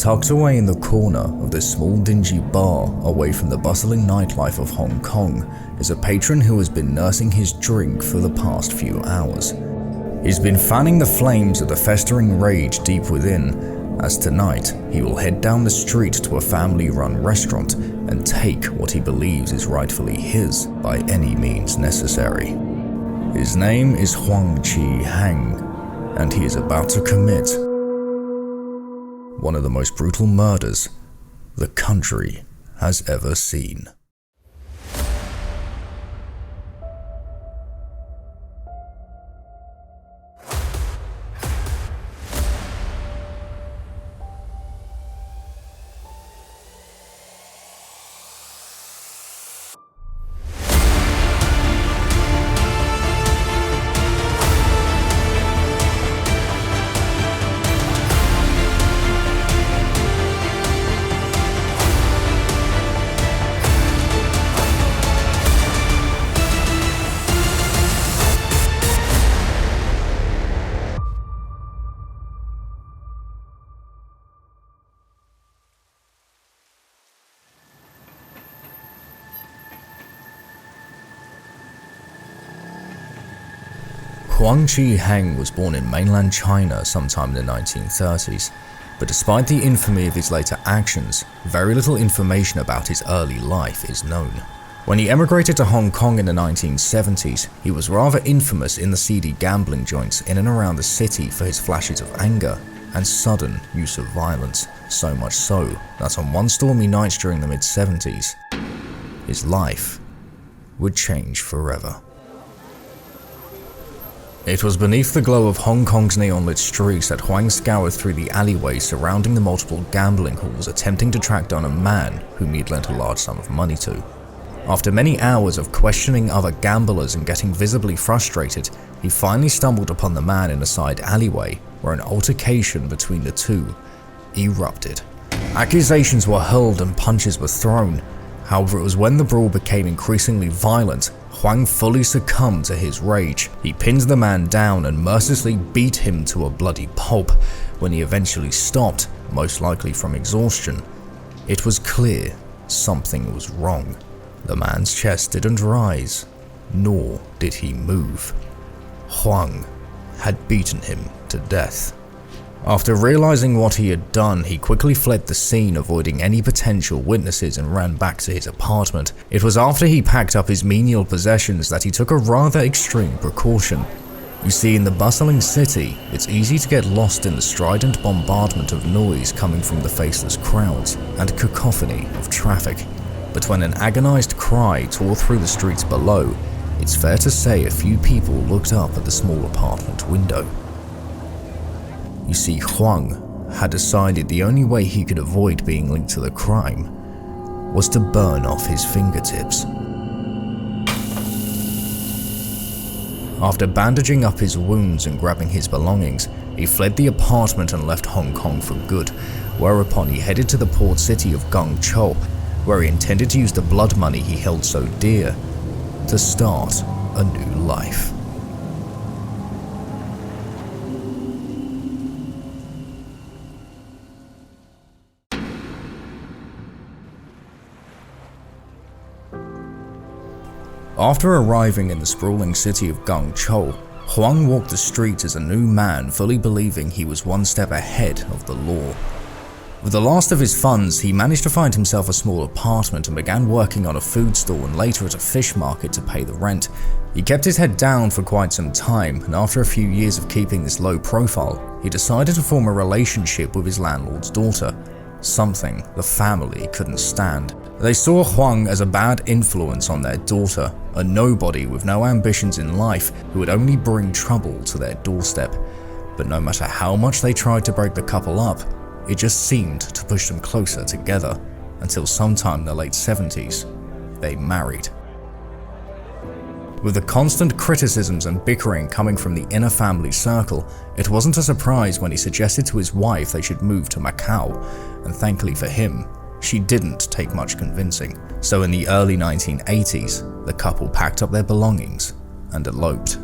Tucked away in the corner of this small dingy bar away from the bustling nightlife of Hong Kong is a patron who has been nursing his drink for the past few hours. He's been fanning the flames of the festering rage deep within, as tonight he will head down the street to a family-run restaurant and take what he believes is rightfully his by any means necessary. His name is Huang Zhiheng, and he is about to commit one of the most brutal murders the country has ever seen. Huang Zhiheng was born in mainland China sometime in the 1930s, but despite the infamy of his later actions, very little information about his early life is known. When he emigrated to Hong Kong in the 1970s, he was rather infamous in the seedy gambling joints in and around the city for his flashes of anger and sudden use of violence, so much so that on one stormy night during the mid-70s, his life would change forever. It was beneath the glow of Hong Kong's neon-lit streets that Huang scoured through the alleyways surrounding the multiple gambling halls, attempting to track down a man whom he had lent a large sum of money to. After many hours of questioning other gamblers and getting visibly frustrated, he finally stumbled upon the man in a side alleyway where an altercation between the two erupted. Accusations were hurled and punches were thrown. However, it was when the brawl became increasingly violent, Huang fully succumbed to his rage. He pinned the man down and mercilessly beat him to a bloody pulp. When he eventually stopped, most likely from exhaustion, it was clear something was wrong. The man's chest didn't rise, nor did he move. Huang had beaten him to death. After realizing what he had done, he quickly fled the scene, avoiding any potential witnesses, and ran back to his apartment. It was after he packed up his menial possessions that he took a rather extreme precaution. You see, in the bustling city, it's easy to get lost in the strident bombardment of noise coming from the faceless crowds and cacophony of traffic. But when an agonized cry tore through the streets below, it's fair to say a few people looked up at the small apartment window. You see, Huang had decided the only way he could avoid being linked to the crime was to burn off his fingertips. After bandaging up his wounds and grabbing his belongings, he fled the apartment and left Hong Kong for good, whereupon he headed to the port city of Guangzhou, where he intended to use the blood money he held so dear to start a new life. After arriving in the sprawling city of Guangzhou, Huang walked the streets as a new man, fully believing he was one step ahead of the law. With the last of his funds, he managed to find himself a small apartment and began working on a food stall and later at a fish market to pay the rent. He kept his head down for quite some time, and after a few years of keeping this low profile, he decided to form a relationship with his landlord's daughter, something the family couldn't stand. They saw Huang as a bad influence on their daughter, a nobody with no ambitions in life who would only bring trouble to their doorstep. But no matter how much they tried to break the couple up, it just seemed to push them closer together, until sometime in the late 70s, they married. With the constant criticisms and bickering coming from the inner family circle, it wasn't a surprise when he suggested to his wife they should move to Macau, and thankfully for him, she didn't take much convincing. So in the early 1980s, the couple packed up their belongings and eloped.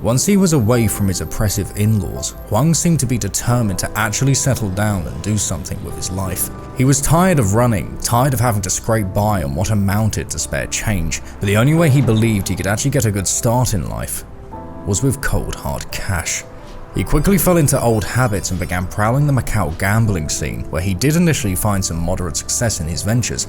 Once he was away from his oppressive in-laws, Huang seemed to be determined to actually settle down and do something with his life. He was tired of running, tired of having to scrape by on what amounted to spare change, but the only way he believed he could actually get a good start in life was with cold hard cash. He quickly fell into old habits and began prowling the Macau gambling scene, where he did initially find some moderate success in his ventures,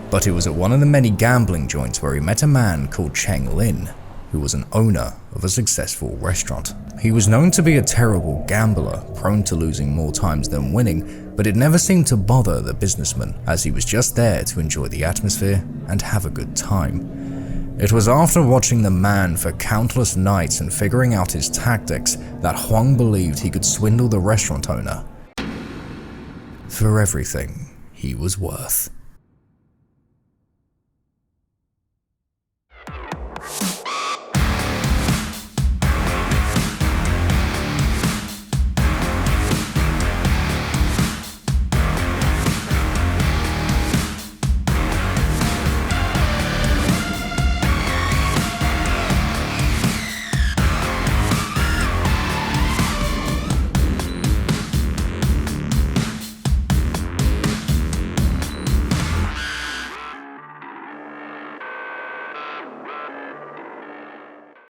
but it was at one of the many gambling joints where he met a man called Cheng Lin, who was an owner of a successful restaurant. He was known to be a terrible gambler, prone to losing more times than winning, but it never seemed to bother the businessman, as he was just there to enjoy the atmosphere and have a good time. It was after watching the man for countless nights and figuring out his tactics that Huang believed he could swindle the restaurant owner for everything he was worth.